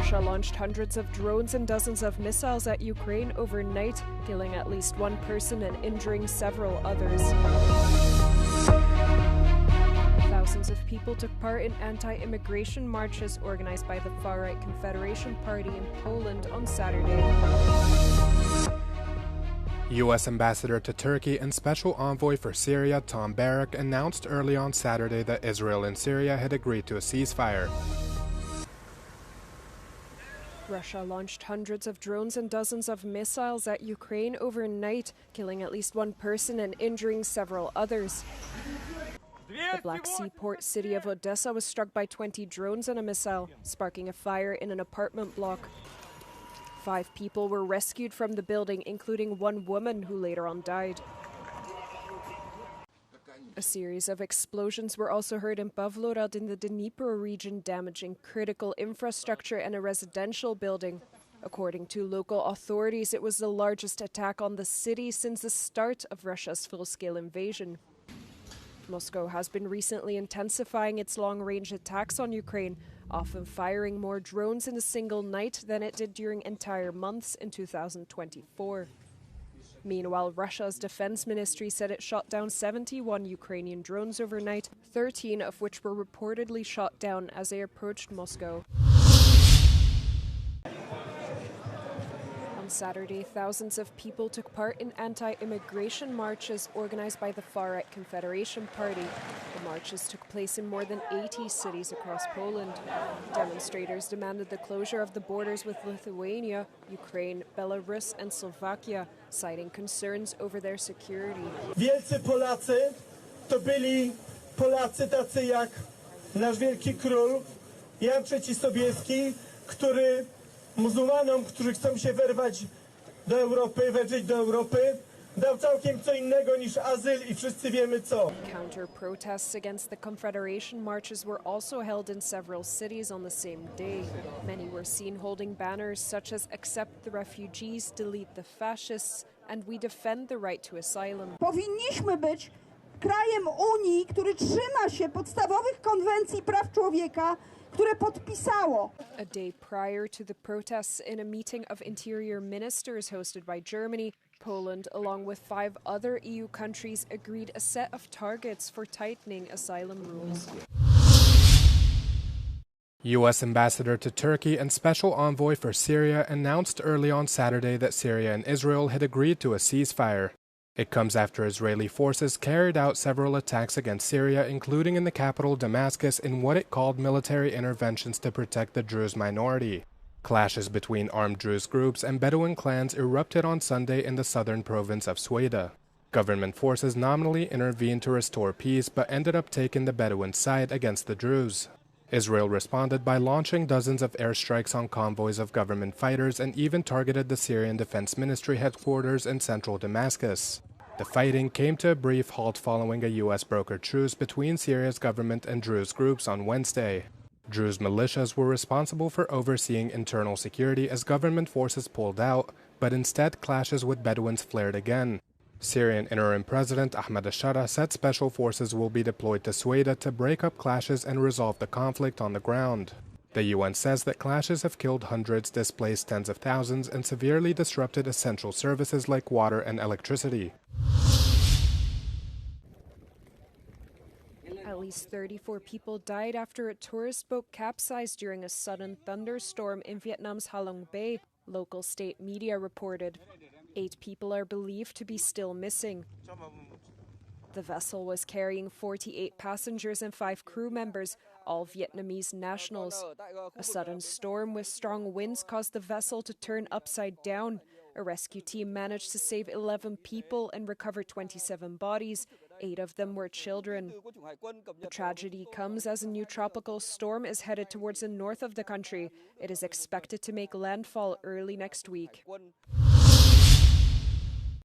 Russia launched hundreds of drones and dozens of missiles at Ukraine overnight, killing at least one person and injuring several others. Thousands of people took part in anti-immigration marches organized by the far-right Confederation Party in Poland on Saturday. U.S. Ambassador to Turkey and Special Envoy for Syria Tom Barrack announced early on Saturday that Israel and Syria had agreed to a ceasefire. Russia launched hundreds of drones and dozens of missiles at Ukraine overnight, killing at least one person and injuring several others. The Black Sea port city of Odessa was struck by 20 drones and a missile, sparking a fire in an apartment block. 5 people were rescued from the building, including one woman who later on died. A series of explosions were also heard in Pavlograd in the Dnipro region, damaging critical infrastructure and a residential building. According to local authorities, it was the largest attack on the city since the start of Russia's full-scale invasion. Moscow has been recently intensifying its long-range attacks on Ukraine, often firing more drones in a single night than it did during entire months in 2024. Meanwhile, Russia's defense ministry said it shot down 71 Ukrainian drones overnight, 13 of which were reportedly shot down as they approached Moscow. On Saturday, thousands of people took part in anti-immigration marches organized by the far-right Confederation Party. The marches took place in more than 80 cities across Poland. Demonstrators demanded the closure of the borders with Lithuania, Ukraine, Belarus and Slovakia, citing concerns over their security. Wielcy Polacy to byli Polacy tacy jak nasz wielki król Jan III Sobieski, który muzułmanom, którzy chcą się wedrzeć do Europy, dał całkiem co innego niż azyl i wszyscy wiemy co. Counter-protests against the Confederation marches were also held in several cities on the same day. Many were seen holding banners such as "Accept the refugees, delete the fascists" and "We defend the right to asylum." Powinniśmy być krajem Unii, który trzyma się podstawowych konwencji praw człowieka, które podpisało. A day prior to the protests, in a meeting of interior ministers hosted by Germany, Poland, along with 5 other EU countries, agreed a set of targets for tightening asylum rules. U.S. Ambassador to Turkey and Special Envoy for Syria announced early on Saturday that Syria and Israel had agreed to a ceasefire. It comes after Israeli forces carried out several attacks against Syria, including in the capital Damascus, in what it called military interventions to protect the Druze minority. Clashes between armed Druze groups and Bedouin clans erupted on Sunday in the southern province of Sueda. Government forces nominally intervened to restore peace, but ended up taking the Bedouin side against the Druze. Israel responded by launching dozens of airstrikes on convoys of government fighters and even targeted the Syrian Defense Ministry headquarters in central Damascus. The fighting came to a brief halt following a U.S.-brokered truce between Syria's government and Druze groups on Wednesday. Druze militias were responsible for overseeing internal security as government forces pulled out, but instead clashes with Bedouins flared again. Syrian interim president Ahmed al-Shara said special forces will be deployed to Sueda to break up clashes and resolve the conflict on the ground. The UN says that clashes have killed hundreds, displaced tens of thousands, and severely disrupted essential services like water and electricity. At least 34 people died after a tourist boat capsized during a sudden thunderstorm in Vietnam's Halong Bay, local state media reported. 8 people are believed to be still missing. The vessel was carrying 48 passengers and 5 crew members, all Vietnamese nationals. A sudden storm with strong winds caused the vessel to turn upside down. A rescue team managed to save 11 people and recover 27 bodies. 8 of them were children. The tragedy comes as a new tropical storm is headed towards the north of the country. It is expected to make landfall early next week.